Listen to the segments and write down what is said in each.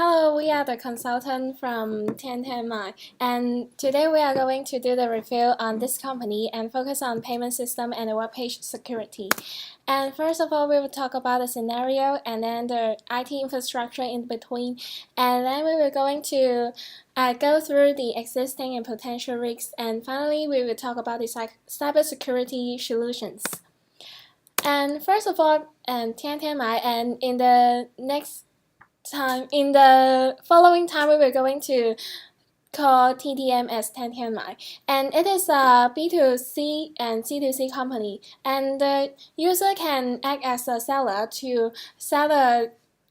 Hello, we are the consultant from 1010My, and today we are going to do the review on this company and focus on payment system and the web page security. And first of all, we will talk about the scenario and then the IT infrastructure in between, and then we will going to go through the existing and potential risks, and finally we will talk about the cybersecurity solutions. And first of all, 1010My, and in the following time we were going to call TTM as 1010My, and it is a B2C and C2C company, and the user can act as a seller to sell a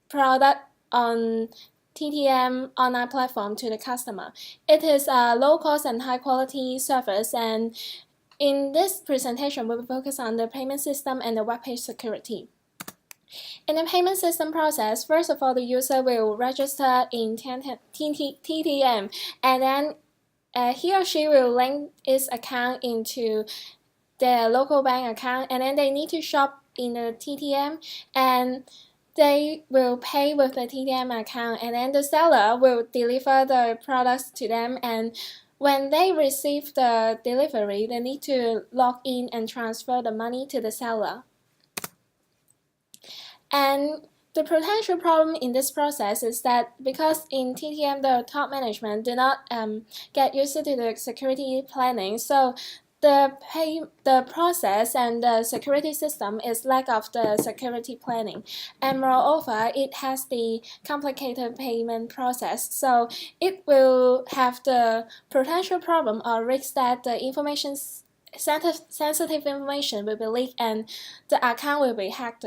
product on TTM online platform to the customer. It is a low cost and high quality service, and in this presentation we will focus on the payment system and the web page security. In the payment system process, first of all, the user will register in TTM, and then he or she will link its account into their local bank account, and then they need to shop in the TTM, and they will pay with the TTM account, and then the seller will deliver the products to them, and when they receive the delivery, they need to log in and transfer the money to the seller. And the potential problem in this process is that because in TTM the top management do not get used to the security planning, so the process and the security system is lack of the security planning, and moreover it has the complicated payment process, so it will have the potential problem or risk that the sensitive information will be leaked and the account will be hacked.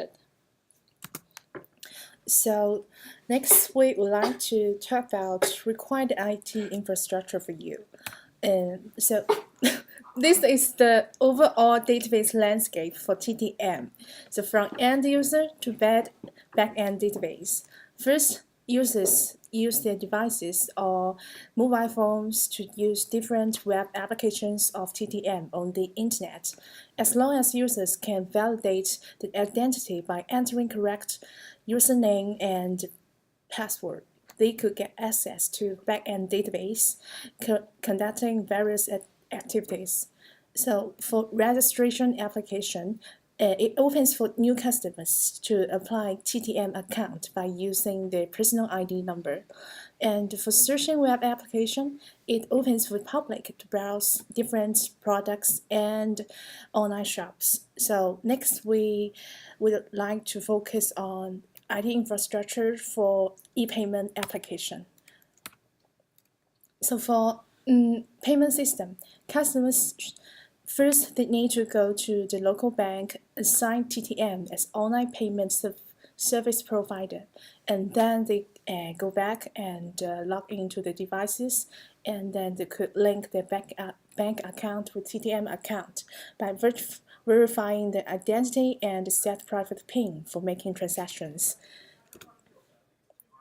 So next we would like to talk about required IT infrastructure for you. So this is the overall database landscape for TTM. So from end user to back-end database. First, users use their devices or mobile phones to use different web applications of TTM on the internet. As long as users can validate the identity by entering correct username and password, they could get access to back-end database, conducting various activities. So for registration application, it opens for new customers to apply TTM account by using their personal ID number. And for searching web application, it opens for public to browse different products and online shops. So next we would like to focus on IT infrastructure for e-payment application. So for payment system, customers first they need to go to the local bank, assign TTM as online payment service provider, and then they go back and log into the devices, and then they could link their bank account with TTM account by verifying the identity and set private PIN for making transactions.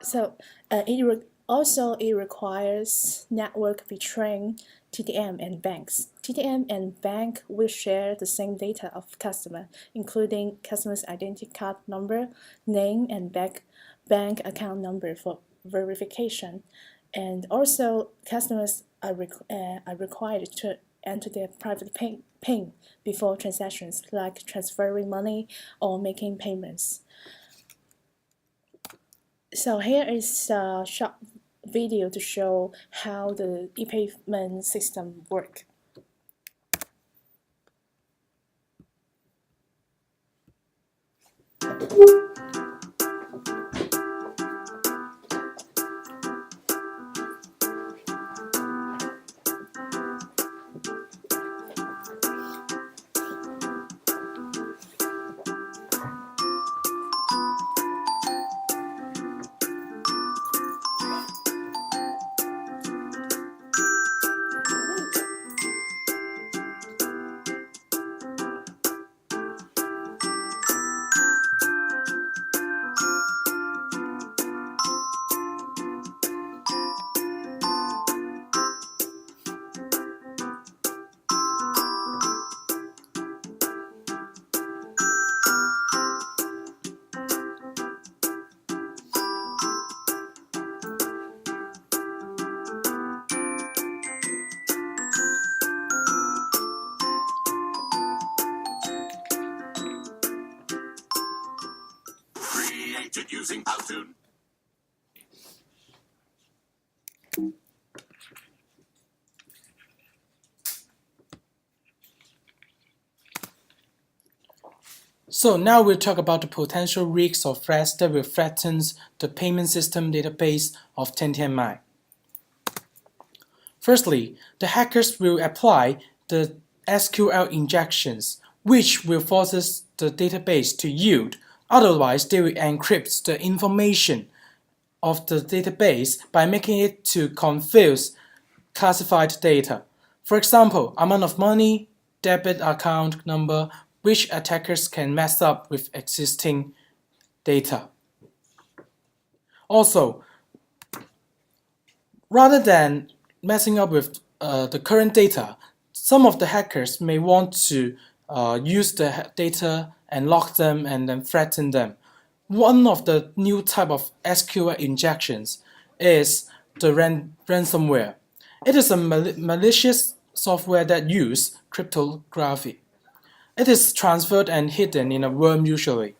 So it requires network between TTM and banks. TTM and bank will share the same data of customer, including customer's identity card number, name, and bank account number for verification. And also, customers are required to enter their private PIN before transactions, like transferring money or making payments. So here is a short video to show how the e-payment system works. Introducing how soon. So now we'll talk about the potential risks or threats that will threaten the payment system database of 1010mi. Firstly, the hackers will apply the SQL injections, which will force the database to yield. Otherwise, they will encrypt the information of the database by making it to confuse classified data. For example, amount of money, debit account number, which attackers can mess up with existing data. Also, rather than messing up with the current data, some of the hackers may want to use the data and lock them and then threaten them. One of the new type of SQL injections is the ransomware. It is a malicious software that uses cryptography. It is transferred and hidden in a worm usually.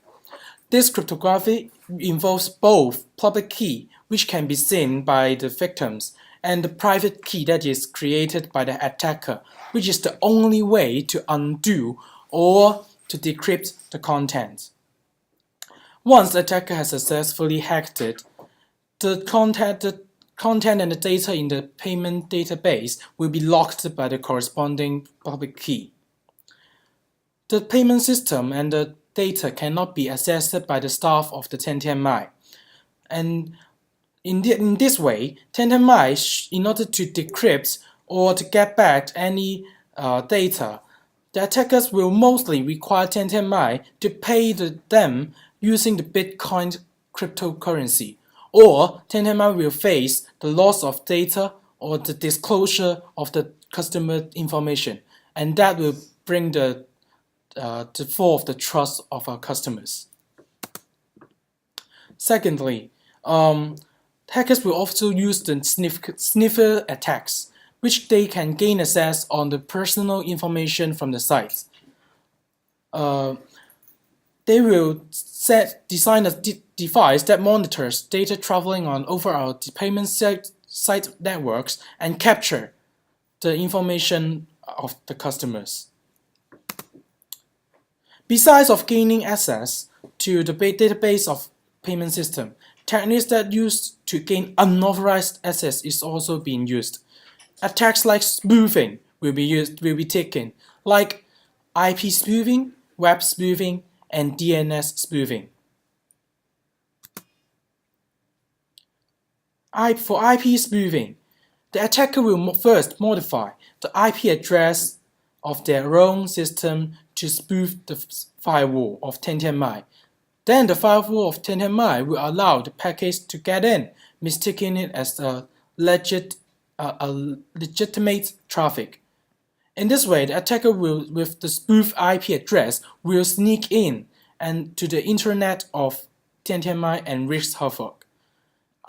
This cryptography involves both public key, which can be seen by the victims, and the private key that is created by the attacker, which is the only way to undo or to decrypt the content. Once the attacker has successfully hacked it, the content and the data in the payment database will be locked by the corresponding public key. The payment system and the data cannot be accessed by the staff of the 1010mi. And in this way, 1010mi, in order to decrypt or to get back any data, the attackers will mostly require 1010mi to pay them using the Bitcoin cryptocurrency, or 1010mi will face the loss of data or the disclosure of the customer information, and that will bring the fall of the trust of our customers. Secondly, hackers will also use the sniffer attacks, which they can gain access on the personal information from the sites. They will design a device that monitors data traveling on over our payment site networks and capture the information of the customers. Besides of gaining access to the database of payment system, techniques that used to gain unauthorized access is also being used. Attacks like spoofing will be taken, like IP spoofing, web spoofing, and DNS spoofing. For IP spoofing, the attacker will first modify the IP address of their own system to spoof the firewall of 1010mi. Then the firewall of 1010mi will allow the package to get in, mistaking it as a legitimate traffic. In this way, the attacker with the spoof IP address will sneak in and to the internet of 1010mi and wreak havoc.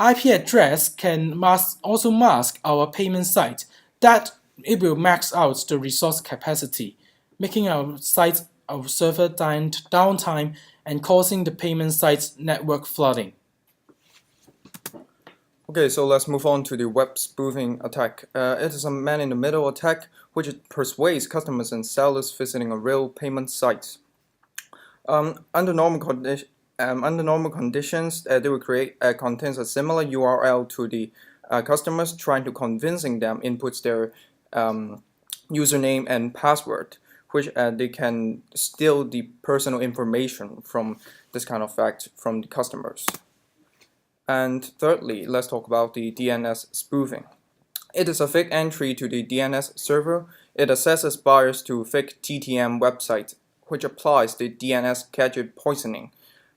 IP address can also mask our payment site, that it will max out the resource capacity, making our server downtime and causing the payment site's network flooding. Okay, so let's move on to the web spoofing attack. It is a man-in-the-middle attack which persuades customers and sellers visiting a real payment site. Under normal conditions, they will create contains a similar URL to the customers, trying to convincing them inputs their username and password, which they can steal the personal information from this kind of fact from the customers. And thirdly, let's talk about the DNS spoofing. It is a fake entry to the DNS server. It accesses buyers to fake TTM website, which applies the DNS cache poisoning.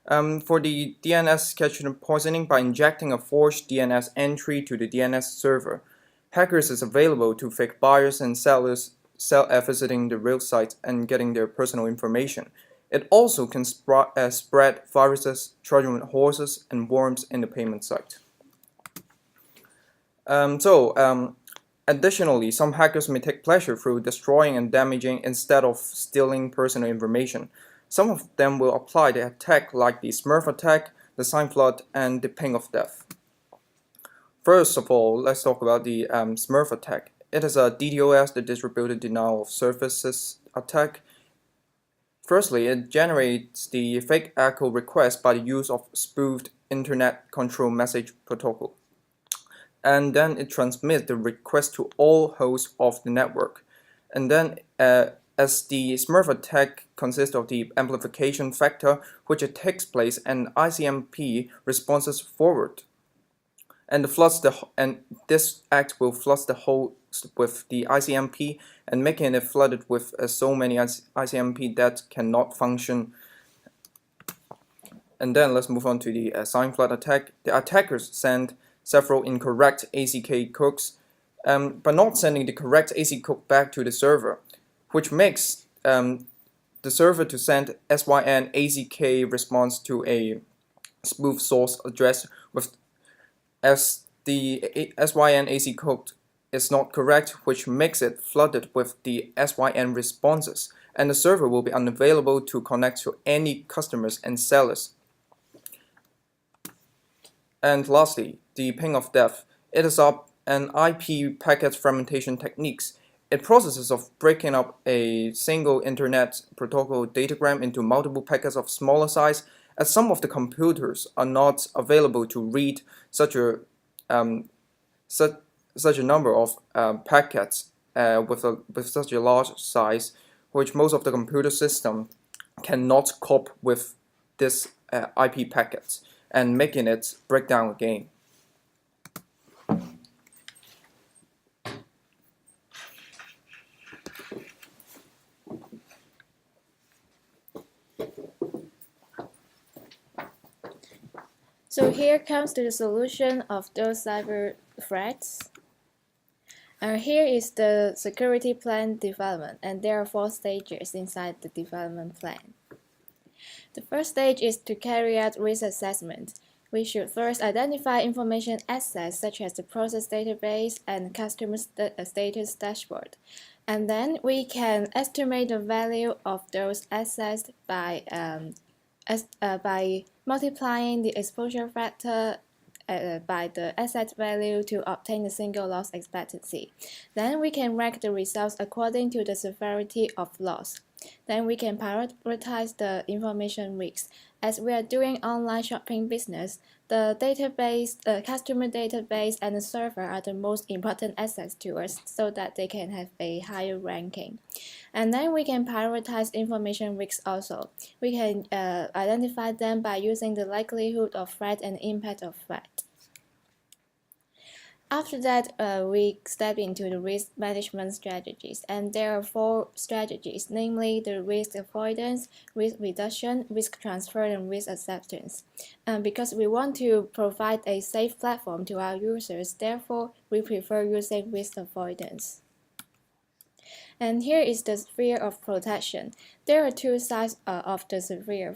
For the DNS cache poisoning, by injecting a forged DNS entry to the DNS server, hackers is available to fake buyers and sellers visiting the real site and getting their personal information. It also can spread viruses, Trojan horses, and worms in the payment site. Additionally, some hackers may take pleasure through destroying and damaging instead of stealing personal information. Some of them will apply the attack like the Smurf attack the sign flood, and the ping of death. First of all, let's talk about the Smurf attack. It is a DDoS, the distributed denial of services attack. Firstly, it generates the fake echo request by the use of spoofed Internet Control Message Protocol. And then it transmits the request to all hosts of the network. And then as the Smurf attack consists of the amplification factor, which it takes place, and ICMP responses forward. And this act will flood the host with the ICMP and making it flooded with so many ICMP that cannot function. And then let's move on to the sign flood attack. The attackers send several incorrect ACK cookies, but not sending the correct AC cookie back to the server, which makes the server to send SYN AZK response to a spoof source address with as the SYN AC code is not correct, which makes it flooded with the SYN responses, and the server will be unavailable to connect to any customers and sellers. And lastly, the ping of death. It is an IP packet fragmentation techniques. It processes of breaking up a single internet protocol datagram into multiple packets of smaller size, as some of the computers are not available to read such a number of packets with such a large size, which most of the computer system cannot cope with this IP packets, and making it break down again. So here comes to the solution of those cyber threats. Here is the security plan development, and there are 4 stages inside the development plan. The first stage is to carry out risk assessment. We should first identify information assets such as the process database and customer status dashboard. And then we can estimate the value of those assets by multiplying the exposure factor by the asset value to obtain the single loss expectancy. Then we can rank the results according to the severity of loss. Then we can prioritize the information risks. As we are doing online shopping business, the database, customer database, and the server are the most important assets to us so that they can have a higher ranking. And then we can prioritize information risks also. We can identify them by using the likelihood of threat and impact of threat. After that, we step into the risk management strategies, and there are 4 strategies, namely the risk avoidance, risk reduction, risk transfer, and risk acceptance. Because we want to provide a safe platform to our users, therefore we prefer using risk avoidance. And here is the sphere of protection. There are 2 sides of the sphere,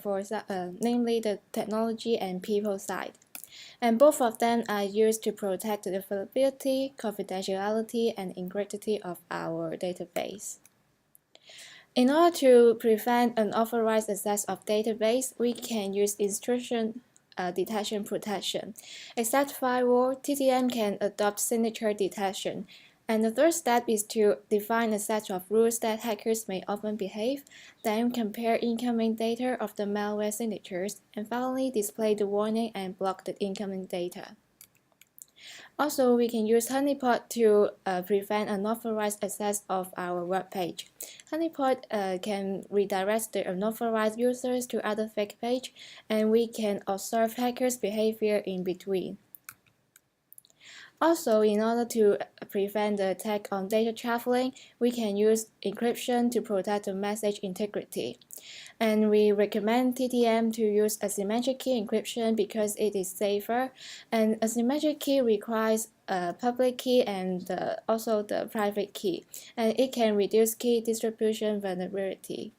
namely the technology and people side. And both of them are used to protect the availability, confidentiality, and integrity of our database. In order to prevent unauthorized access of database, we can use intrusion detection protection. Except firewall, TTM can adopt signature detection. And the third step is to define a set of rules that hackers may often behave, then compare incoming data of the malware signatures, and finally display the warning and block the incoming data. Also, we can use honeypot to prevent unauthorized access of our web page. Honeypot can redirect the unauthorized users to other fake page, and we can observe hackers' behavior in between. Also, in order to prevent the attack on data traveling, we can use encryption to protect the message integrity. And we recommend TTM to use asymmetric key encryption because it is safer. And asymmetric key requires a public key and also the private key. And it can reduce key distribution vulnerability.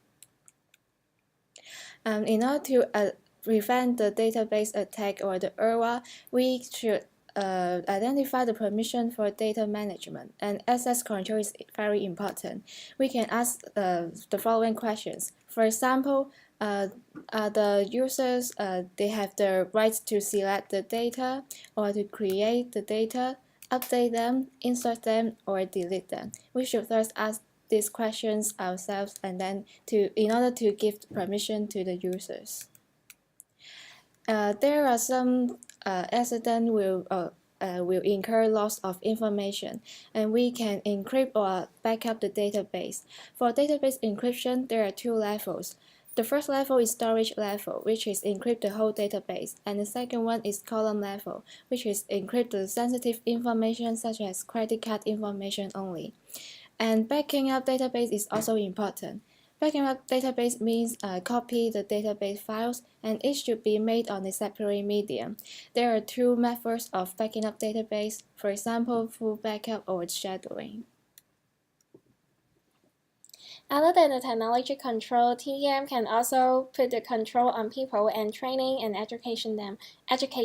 In order to prevent the database attack or the URWA, we should identify the permission for data management, and access control is very important. We can ask the following questions. For example, the users they have the right to select the data or to create the data, update them, insert them, or delete them. We should first ask these questions ourselves and then in order to give permission to the users. There are some accidents will incur loss of information, and we can encrypt or backup the database. For database encryption, there are two levels. The first level is storage level, which is encrypt the whole database, and the second one is column level, which is encrypt the sensitive information such as credit card information only. And backing up database is also important. Backing up database means copy the database files, and it should be made on a separate medium. There are two methods of backing up database, for example, full backup or shadowing. Other than the technology control, TDM can also put the control on people and training and educate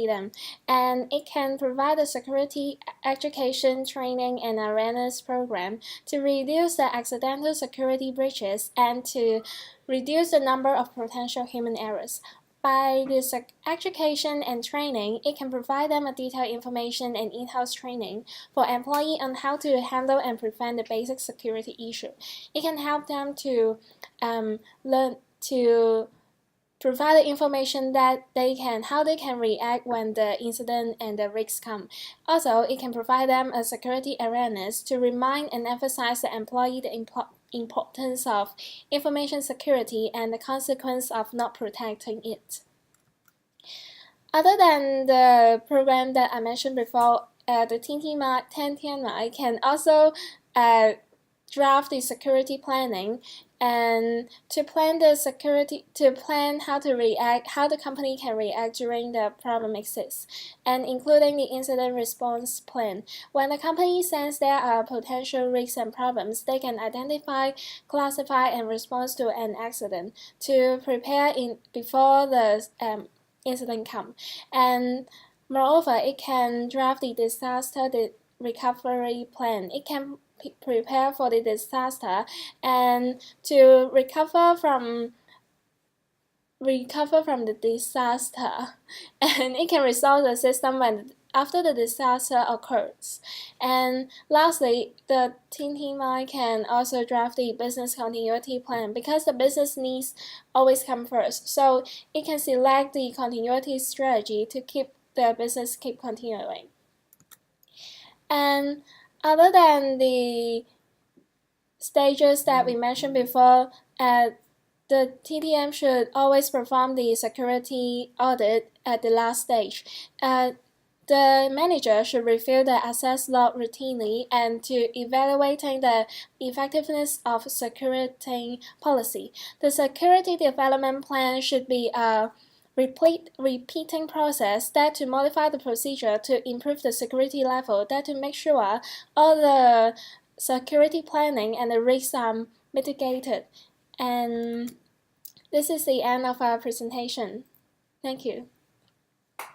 them. And it can provide a security education, training, and awareness program to reduce the accidental security breaches and to reduce the number of potential human errors. By this education and training, it can provide them a detailed information and in-house training for employees on how to handle and prevent the basic security issue. It can help them to learn to provide the information that how they can react when the incident and the risks come. Also, it can provide them a security awareness to remind and emphasize the employee the importance of information security and the consequence of not protecting it. Other than the program that I mentioned before, the Tiantianmai can also draft the security planning and to plan how the company can react during the problem exists, and including the incident response plan. When the company senses there are potential risks and problems, they can identify, classify, and respond to an accident to prepare before the incident comes. And moreover, it can draft the disaster recovery plan. It can prepare for the disaster and to recover from the disaster, and it can resolve the system after the disaster occurs. And lastly, the Tiantianmai can also draft the business continuity plan because the business needs always come first. So it can select the continuity strategy to keep the business continuing. And other than the stages that we mentioned before, the TDM should always perform the security audit at the last stage. The manager should review the access log routinely and to evaluating the effectiveness of security policy. The security development plan should be a repeating process that to modify the procedure to improve the security level, that to make sure all the security planning and the risks are mitigated. And this is the end of our presentation. Thank you.